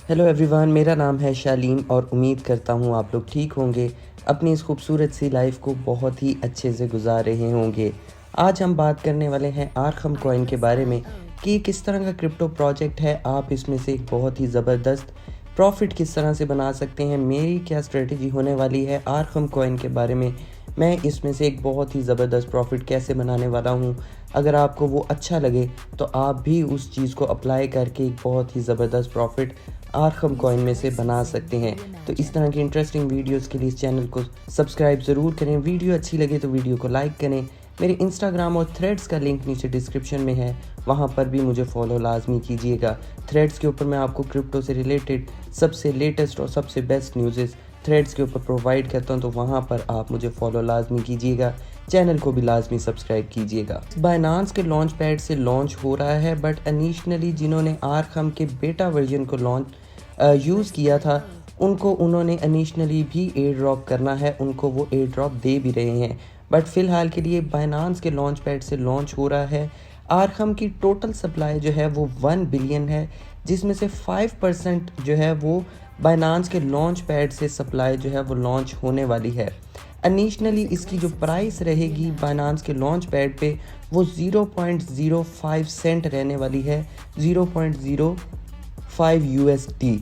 Hello everyone, मेरा नाम है शालीम और उम्मीद करता हूँ आप लोग ठीक होंगे, अपनी इस खूबसूरत सी लाइफ को बहुत ही अच्छे से गुजार रहे होंगे। आज हम बात करने वाले हैं आर्खम कॉइन के बारे में कि ये किस तरह का क्रिप्टो प्रोजेक्ट है। आप इसमें से एक बहुत ही ज़बरदस्त प्रॉफिट किस तरह से बना सकते हैं, मेरी क्या स्ट्रेटजी होने वाली है आर्खम कॉइन के बारे में, मैं इसमें से एक बहुत ही ज़बरदस्त प्रॉफिट कैसे बनाने वाला हूँ। अगर आपको वो अच्छा लगे तो आप भी उस चीज़ को अप्लाई करके एक बहुत ही ज़बरदस्त प्रॉफिट आर्खम कॉइन में से बना सकते हैं। तो इस तरह की इंटरेस्टिंग वीडियोस के लिए इस चैनल को सब्सक्राइब ज़रूर करें। वीडियो अच्छी लगे तो वीडियो को लाइक करें। मेरे इंस्टाग्राम और थ्रेड्स का लिंक नीचे डिस्क्रिप्शन में है, वहाँ पर भी मुझे फॉलो लाजमी कीजिएगा। थ्रेड्स के ऊपर मैं आपको क्रिप्टो से रिलेटेड सबसे लेटेस्ट और सबसे बेस्ट न्यूज़ेस थ्रेड्स के ऊपर प्रोवाइड करता हूँ, तो वहाँ पर आप मुझे फॉलो लाजमी कीजिएगा। चैनल को भी लाजमी सब्सक्राइब कीजिएगा। बाइनांस के लॉन्च पैड से लॉन्च हो रहा है, बट इनिशियली जिन्होंने आर्खम के बेटा वर्जन को यूज़ किया था उन्होंने इनिशियली भी एयर ड्रॉप करना है, उनको वो एयर ड्रॉप दे भी रहे हैं। बट फ़िलहाल के लिए बाइनांस के लॉन्च पैड से लॉन्च हो रहा है। आर्खम की टोटल सप्लाई जो है वो 1 बिलियन है, जिसमें से 5% जो है वो बाइनांस के लॉन्च पैड से सप्लाई जो है वो लॉन्च होने वाली है। इनिशियली इसकी जो प्राइस रहेगी बाइनांस के लॉन्च पैड पे वो 0.05 सेंट रहने वाली है, 0.05 USD,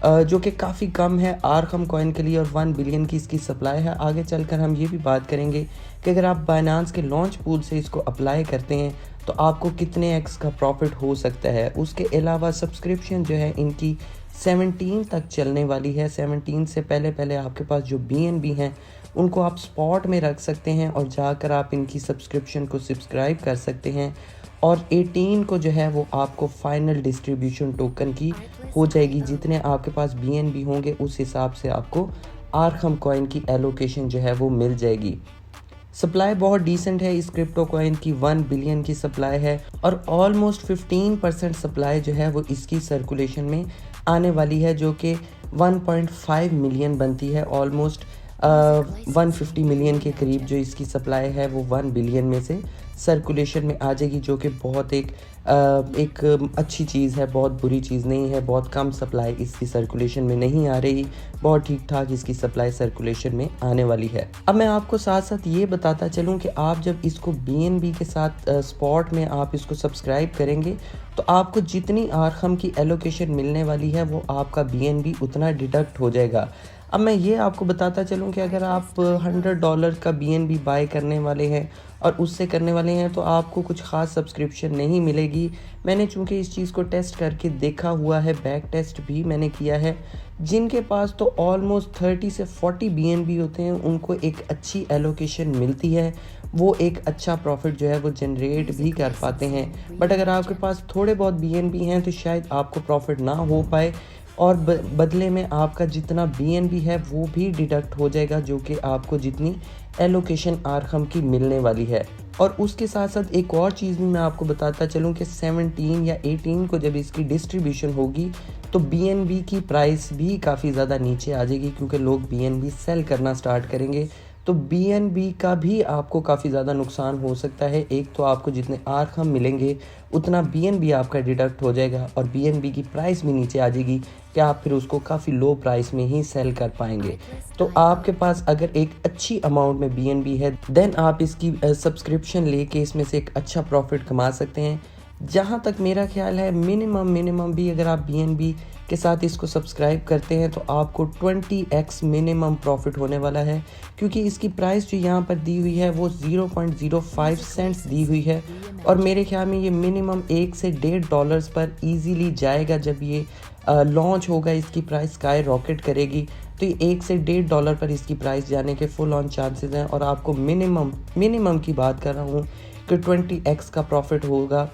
जो कि काफ़ी कम है आर्खम कॉइन के लिए, और 1 बिलियन की इसकी सप्लाई है। आगे चलकर हम ये भी बात करेंगे कि अगर आप बाइनांस के लॉन्च पूल से इसको अप्लाई करते हैं तो आपको कितने एक्स का प्रॉफिट हो सकता है। उसके अलावा सब्सक्रिप्शन जो है इनकी 17 तक चलने वाली है। 17 से पहले पहले आपके पास जो BNB हैं उनको आप स्पॉट में रख सकते हैं और जाकर आप इनकी सब्सक्रिप्शन को सब्सक्राइब कर सकते हैं, और 18 को जो है वो आपको फाइनल डिस्ट्रीब्यूशन टोकन की हो जाएगी। जितने आपके पास BNB होंगे उस हिसाब से आपको आर्खम कॉइन की एलोकेशन जो है वो मिल जाएगी। सप्लाई बहुत डिसेंट है इस क्रिप्टो कॉइन की, 1 बिलियन की सप्लाई है, और ऑलमोस्ट 15% सप्लाई जो है वो इसकी सर्कुलेशन में आने वाली है, जो कि 1.5 मिलियन बनती है। ऑलमोस्ट 150 मिलियन के करीब जो इसकी सप्लाई है वो 1 बिलियन में से सर्कुलेशन में आ जाएगी, जो कि बहुत एक अच्छी चीज़ है, बहुत बुरी चीज़ नहीं है। बहुत कम सप्लाई इसकी सर्कुलेशन में नहीं आ रही, बहुत ठीक ठाक इसकी सप्लाई सर्कुलेशन में आने वाली है। अब मैं आपको साथ साथ ये बताता चलूँ कि आप जब इसको BNB के साथ स्पॉट में आप इसको सब्सक्राइब करेंगे तो आपको जितनी आर्खम की एलोकेशन मिलने वाली है वो आपका BNB उतना डिडक्ट हो जाएगा। अब मैं ये आपको बताता चलूँ कि अगर आप $100 का BNB बाय करने वाले हैं और उससे करने वाले हैं तो आपको कुछ ख़ास सब्सक्रिप्शन नहीं मिलेगी। मैंने चूँकि इस चीज़ को टेस्ट करके देखा हुआ है, बैक टेस्ट भी मैंने किया है, जिनके पास तो ऑलमोस्ट 30 से 40 BNB होते हैं उनको एक अच्छी एलोकेशन मिलती है, वो एक अच्छा प्रॉफिट जो है वो जनरेट भी कर पाते हैं। बट अगर आपके पास थोड़े बहुत BNB हैं तो शायद आपको प्रॉफिट ना हो पाए, और बदले में आपका जितना BNB है वो भी डिडक्ट हो जाएगा, जो कि आपको जितनी एलोकेशन आर्खम की मिलने वाली है। और उसके साथ साथ एक और चीज़ भी मैं आपको बताता चलूँ कि 17 या 18 को जब इसकी डिस्ट्रीब्यूशन होगी तो BNB की प्राइस भी काफ़ी ज़्यादा नीचे आ जाएगी, क्योंकि लोग BNB सेल करना स्टार्ट करेंगे। तो BNB का भी आपको काफ़ी ज़्यादा नुकसान हो सकता है। एक तो आपको जितने आर्खम मिलेंगे उतना BNB आपका डिडक्ट हो जाएगा, और BNB की प्राइस भी नीचे आ जाएगी कि आप फिर उसको काफ़ी लो प्राइस में ही सेल कर पाएंगे। तो आपके पास अगर एक अच्छी अमाउंट में BNB है देन आप इसकी सब्सक्रिप्शन लेके इसमें से एक अच्छा प्रॉफिट कमा सकते हैं। जहाँ तक मेरा ख्याल है मिनिमम भी अगर आप BNB के साथ इसको सब्सक्राइब करते हैं तो आपको 20x मिनिमम प्रॉफिट होने वाला है, क्योंकि इसकी प्राइस जो यहाँ पर दी हुई है वो 0.05 सेंट्स दी हुई है, और मेरे ख्याल में ये मिनिमम 1 से $1.5 पर इजीली जाएगा। जब ये लॉन्च होगा इसकी प्राइस स्काई रॉकेट करेगी, तो ये 1 से $1.5 पर इसकी प्राइस जाने के फुल ऑन चांसेस हैं, और आपको मिनिमम की बात कर रहा हूँ कि 20x का प्रॉफिट होगा।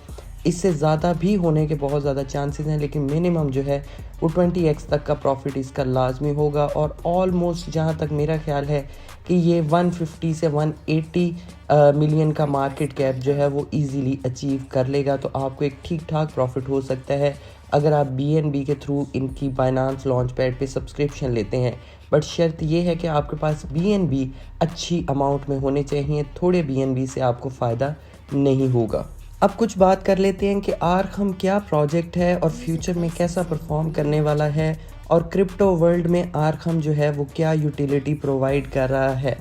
इससे ज़्यादा भी होने के बहुत ज़्यादा चांसेस हैं, लेकिन मिनिमम जो है वो 20x तक का प्रॉफिट इसका लाजमी होगा। और ऑलमोस्ट जहाँ तक मेरा ख्याल है कि ये 150 से 180 मिलियन का मार्केट कैप जो है वो इजीली अचीव कर लेगा। तो आपको एक ठीक ठाक प्रॉफिट हो सकता है अगर आप BNB के थ्रू इनकी बाइनांस लॉन्च पैड पे सब्सक्रिप्शन लेते हैं। बट शर्त ये है कि आपके पास BNB अच्छी अमाउंट में होने चाहिए, थोड़े BNB से आपको फ़ायदा नहीं होगा। अब कुछ बात कर लेते हैं कि आर्कहम क्या प्रोजेक्ट है और फ्यूचर में कैसा परफॉर्म करने वाला है, और क्रिप्टो वर्ल्ड में आर्कहम जो है वो क्या यूटिलिटी प्रोवाइड कर रहा है।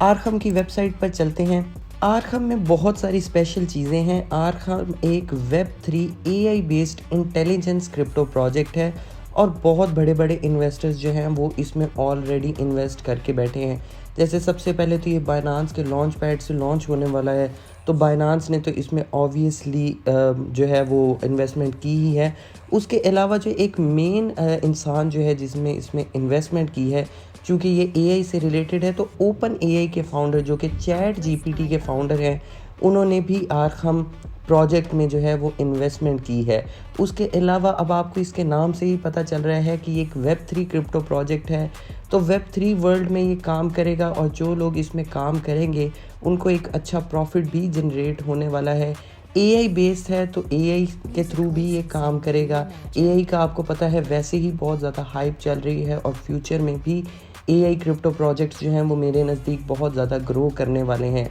आर्कहम की वेबसाइट पर चलते हैं। आर्कहम में बहुत सारी स्पेशल चीज़ें हैं। आर्कहम एक Web3 AI based intelligence crypto project है और बहुत बड़े बड़े इन्वेस्टर्स जो हैं वो इसमें ऑलरेडी इन्वेस्ट करके बैठे हैं। जैसे सबसे पहले तो ये बाइनांस के लॉन्च पैड से लॉन्च होने वाला है, तो बाइनांस ने तो इसमें ऑब्वियसली जो है वो इन्वेस्टमेंट की ही है। उसके अलावा जो एक मेन इंसान जो है जिसमें इसमें इन्वेस्टमेंट की है, चूँकि ये एआई से रिलेटेड है, तो ओपन एआई के फाउंडर जो कि चैट जीपीटी के फाउंडर हैं, उन्होंने भी आर्कहम प्रोजेक्ट में जो है वो इन्वेस्टमेंट की है। उसके अलावा अब आपको इसके नाम से ही पता चल रहा है कि ये एक वेब3 क्रिप्टो प्रोजेक्ट है, तो वेब3 वर्ल्ड में ये काम करेगा और जो लोग इसमें काम करेंगे उनको एक अच्छा प्रॉफिट भी जनरेट होने वाला है। एआई बेस्ड है तो एआई के थ्रू भी ये काम करेगा। एआई का आपको पता है वैसे ही बहुत ज़्यादा हाइप चल रही है और फ्यूचर में भी एआई क्रिप्टो प्रोजेक्ट्स जो हैं वो मेरे नज़दीक बहुत ज़्यादा ग्रो करने वाले हैं।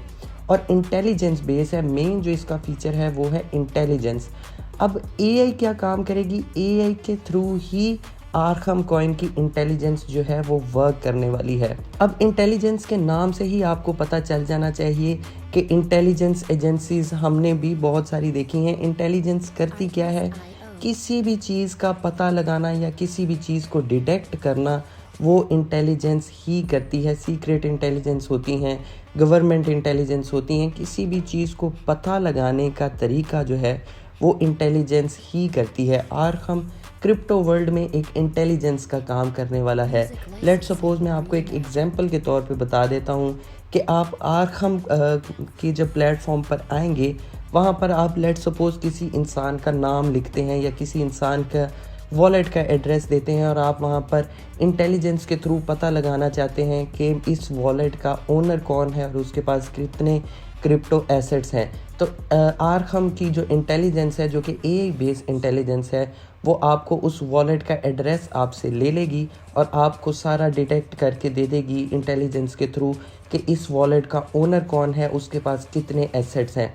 और इंटेलिजेंस बेस है, मेन जो इसका फीचर है वो है इंटेलिजेंस। अब एआई क्या काम करेगी, एआई के थ्रू ही आर्कहम कॉइन की इंटेलिजेंस जो है वो वर्क करने वाली है। अब इंटेलिजेंस के नाम से ही आपको पता चल जाना चाहिए कि इंटेलिजेंस एजेंसीज हमने भी बहुत सारी देखी हैं। इंटेलिजेंस करती क्या है, किसी भी चीज़ का पता लगाना या किसी भी चीज़ को डिटेक्ट करना वो इंटेलिजेंस ही करती है। सीक्रेट इंटेलिजेंस होती हैं, गवर्नमेंट इंटेलिजेंस होती हैं, किसी भी चीज़ को पता लगाने का तरीका जो है वो इंटेलिजेंस ही करती है। आर्कहम क्रिप्टो वर्ल्ड में एक इंटेलिजेंस का काम करने वाला है। लेट्स सपोज मैं आपको एक एग्जांपल के तौर पे बता देता हूँ कि आप आर्कहम के जब प्लेटफॉर्म पर आएंगे, वहाँ पर आप लेट्स सपोज किसी इंसान का नाम लिखते हैं या किसी इंसान का वॉलेट का एड्रेस देते हैं और आप वहाँ पर इंटेलिजेंस के थ्रू पता लगाना चाहते हैं कि इस वॉलेट का ओनर कौन है और उसके पास कितने क्रिप्टो एसेट्स हैं। तो आर्कहम की जो इंटेलिजेंस है, जो कि एआई बेस्ड इंटेलिजेंस है, वो आपको उस वॉलेट का एड्रेस आपसे ले लेगी और आपको सारा डिटेक्ट करके दे देगी इंटेलिजेंस के थ्रू कि इस वॉलेट का ओनर कौन है, उसके पास कितने एसेट्स हैं।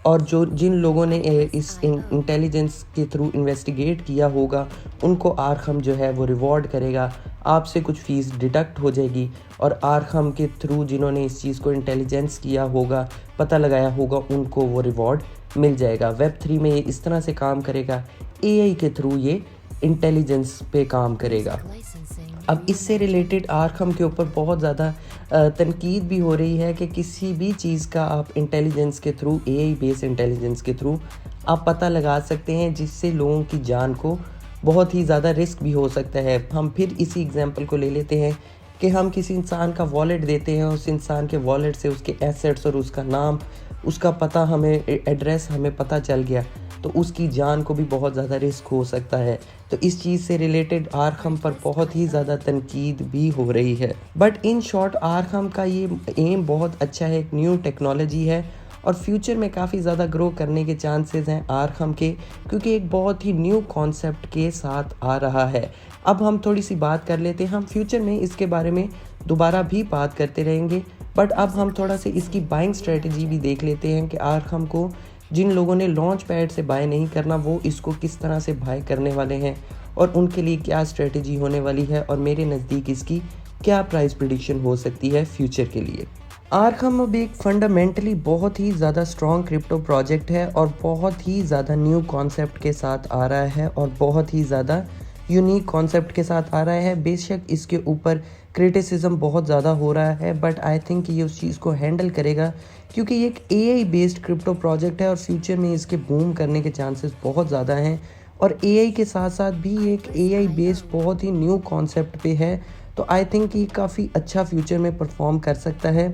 और जो जिन लोगों ने इस इंटेलिजेंस के थ्रू इन्वेस्टिगेट किया होगा उनको आर्कहम जो है वो रिवॉर्ड करेगा। आपसे कुछ फ़ीस डिडक्ट हो जाएगी और आर्कहम के थ्रू जिन्होंने इस चीज़ को इंटेलिजेंस किया होगा, पता लगाया होगा, उनको वो रिवॉर्ड मिल जाएगा। वेब3 में ये इस तरह से काम करेगा, एआई के थ्रू ये इंटेलिजेंस पे काम करेगा। अब इससे रिलेटेड आर्कहम के ऊपर बहुत ज़्यादा तनकीद भी हो रही है कि किसी भी चीज़ का आप इंटेलिजेंस के थ्रू, एआई बेस्ड इंटेलिजेंस के थ्रू आप पता लगा सकते हैं, जिससे लोगों की जान को बहुत ही ज़्यादा रिस्क भी हो सकता है। हम फिर इसी एग्जांपल को ले लेते हैं कि हम किसी इंसान का वॉलेट देते हैं, उस इंसान के वॉलेट से उसके एसेट्स और उसका नाम, उसका पता, हमें एड्रेस हमें पता चल गया, तो उसकी जान को भी बहुत ज़्यादा रिस्क हो सकता है। तो इस चीज़ से रिलेटेड आर्कहम पर बहुत ही ज़्यादा तनकीद भी हो रही है। बट इन शॉर्ट आर्कहम का ये एम बहुत अच्छा है, एक न्यू टेक्नोलॉजी है और फ्यूचर में काफ़ी ज़्यादा ग्रो करने के चांसेस हैं आर्कहम के, क्योंकि एक बहुत ही न्यू कॉन्सेप्ट के साथ आ रहा है। अब हम थोड़ी सी बात कर लेते हैं, हम फ्यूचर में इसके बारे में दोबारा भी बात करते रहेंगे, बट अब हम थोड़ा सा इसकी बाइंग स्ट्रेटजी भी देख लेते हैं कि आर्कहम को जिन लोगों ने लॉन्च पैड से बाय नहीं करना वो इसको किस तरह से बाय करने वाले हैं और उनके लिए क्या स्ट्रेटजी होने वाली है और मेरे नज़दीक इसकी क्या प्राइस प्रेडिक्शन हो सकती है फ्यूचर के लिए। आर्कहम अब एक फंडामेंटली बहुत ही ज़्यादा स्ट्रॉन्ग क्रिप्टो प्रोजेक्ट है और बहुत ही ज़्यादा न्यू कॉन्सेप्ट के साथ आ रहा है और बहुत ही ज़्यादा यूनिक कॉन्सेप्ट के साथ आ रहा है। बेशक इसके ऊपर क्रिटिसिज्म बहुत ज़्यादा हो रहा है, बट आई थिंक ये उस चीज़ को हैंडल करेगा क्योंकि ये एक एआई बेस्ड क्रिप्टो प्रोजेक्ट है और फ्यूचर में इसके बूम करने के चांसेस बहुत ज़्यादा हैं। और एआई के साथ साथ भी एक एआई बेस्ड बहुत ही न्यू कॉन्सेप्ट पे है, तो आई थिंक ये काफ़ी अच्छा फ्यूचर में परफॉर्म कर सकता है।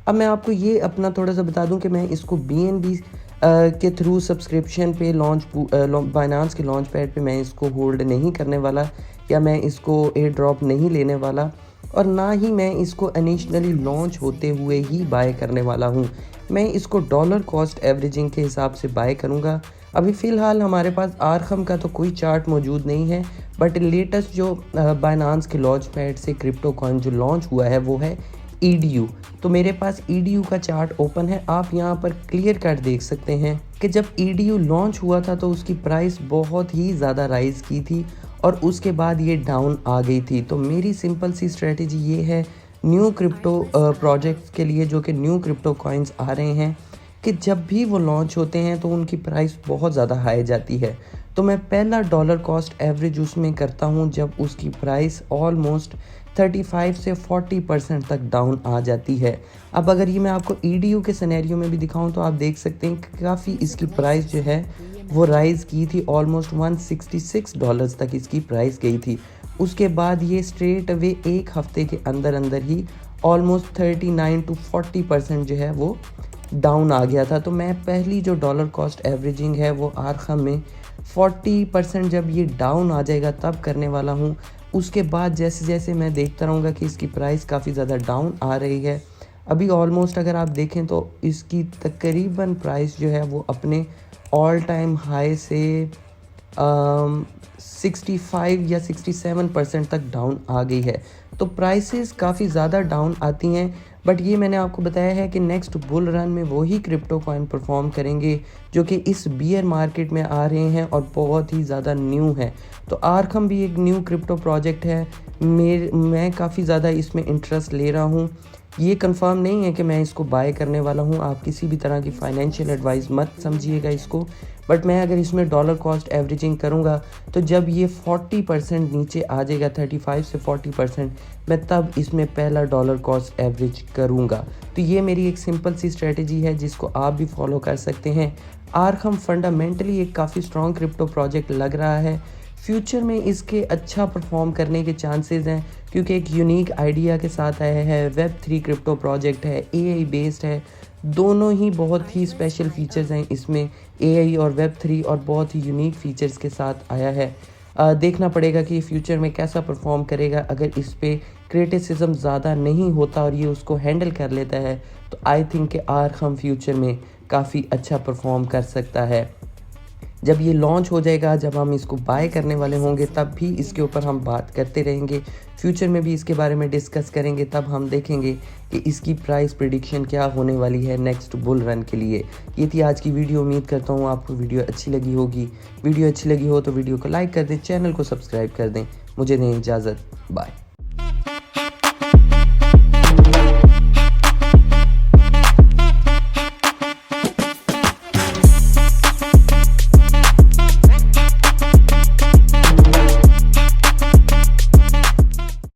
अब मैं आपको ये अपना थोड़ा सा बता दूं कि मैं इसको BNB के थ्रू सब्सक्रिप्शन पे बाइनांस के लॉन्च पैड पे मैं इसको होल्ड नहीं करने वाला या मैं इसको एयर ड्रॉप नहीं लेने वाला और ना ही मैं इसको इनिशियली लॉन्च होते हुए ही बाय करने वाला हूँ। मैं इसको डॉलर कॉस्ट एवरेजिंग के हिसाब से बाय करूँगा। अभी फ़िलहाल हमारे पास आर्कहम का तो कोई चार्ट मौजूद नहीं है, बट लेटेस्ट जो बाइनांस के लॉन्च पैड से क्रिप्टो कॉइन जो लॉन्च हुआ है वो है EDU। तो मेरे पास EDU का चार्ट ओपन है, आप यहाँ पर क्लियर कट देख सकते हैं कि जब EDU लॉन्च हुआ था तो उसकी प्राइस बहुत ही ज़्यादा राइज़ की थी और उसके बाद ये डाउन आ गई थी। तो मेरी सिंपल सी स्ट्रेटजी ये है न्यू क्रिप्टो प्रोजेक्ट्स के लिए, जो कि न्यू क्रिप्टो कॉइन्स आ रहे हैं, कि जब भी वो लॉन्च होते हैं तो उनकी प्राइस बहुत ज़्यादा हाई जाती है। तो मैं पहला डॉलर कॉस्ट एवरेज उसमें करता हूँ जब उसकी प्राइस ऑलमोस्ट 35 से 40% तक डाउन आ जाती है। अब अगर ये मैं आपको EDU के सिनेरियो में भी दिखाऊं तो आप देख सकते हैं कि काफ़ी इसकी प्राइस जो है वो राइज़ की थी, ऑलमोस्ट $166 तक इसकी प्राइस गई थी। उसके बाद ये स्ट्रेट अवे एक हफ्ते के अंदर अंदर ही ऑलमोस्ट 39 to 40% जो है वो डाउन आ गया था। तो मैं पहली जो डॉलर कॉस्ट एवरेजिंग है वो आरखम में 40% जब ये डाउन आ जाएगा तब करने वाला हूँ। उसके बाद जैसे जैसे मैं देखता रहूँगा कि इसकी प्राइस काफ़ी ज़्यादा डाउन आ रही है। अभी ऑलमोस्ट अगर आप देखें तो इसकी तकरीबन प्राइस जो है वो अपने ऑल टाइम हाई से 65 या 67% तक डाउन आ गई है। तो प्राइसेस काफ़ी ज़्यादा डाउन आती हैं, बट ये मैंने आपको बताया है कि नेक्स्ट बुल रन में वही क्रिप्टो कॉइन परफॉर्म करेंगे जो कि इस बियर मार्केट में आ रहे हैं और बहुत ही ज़्यादा न्यू है। तो आरखम भी एक न्यू क्रिप्टो प्रोजेक्ट है, मैं काफ़ी ज़्यादा इसमें इंटरेस्ट ले रहा हूँ। ये कंफर्म नहीं है कि मैं इसको बाय करने वाला हूँ, आप किसी भी तरह की फाइनेंशियल एडवाइस मत समझिएगा इसको। बट मैं अगर इसमें डॉलर कॉस्ट एवरेजिंग करूँगा तो जब ये 40% नीचे आ जाएगा, 35 से 40%, मैं तब इसमें पहला डॉलर कॉस्ट एवरेज करूँगा। तो ये मेरी एक सिंपल सी स्ट्रेटजी है जिसको आप भी फॉलो कर सकते हैं। आरखम फंडामेंटली एक काफ़ी स्ट्रॉन्ग क्रिप्टो प्रोजेक्ट लग रहा है। फ्यूचर में इसके अच्छा परफॉर्म करने के चांसेस हैं क्योंकि एक यूनिक आइडिया के साथ आया है, Web3 क्रिप्टो प्रोजेक्ट है, AI बेस्ड है, दोनों ही बहुत ही स्पेशल फीचर्स हैं इसमें, AI और Web3, और बहुत ही यूनिक फीचर्स के साथ आया है। देखना पड़ेगा कि फ्यूचर में कैसा परफॉर्म करेगा। अगर इस पे क्रिटिसिज्म ज़्यादा नहीं होता और ये उसको हैंडल कर लेता है तो आई थिंक कि आरखम फ्यूचर में काफ़ी अच्छा परफॉर्म कर सकता है। जब ये लॉन्च हो जाएगा, जब हम इसको बाय करने वाले होंगे, तब भी इसके ऊपर हम बात करते रहेंगे। फ्यूचर में भी इसके बारे में डिस्कस करेंगे, तब हम देखेंगे कि इसकी प्राइस प्रेडिक्शन क्या होने वाली है नेक्स्ट बुल रन के लिए। ये थी आज की वीडियो। उम्मीद करता हूँ आपको वीडियो अच्छी लगी होगी। वीडियो अच्छी लगी हो तो वीडियो को लाइक कर दें, चैनल को सब्सक्राइब कर दें। मुझे दें इजाज़त, बाय।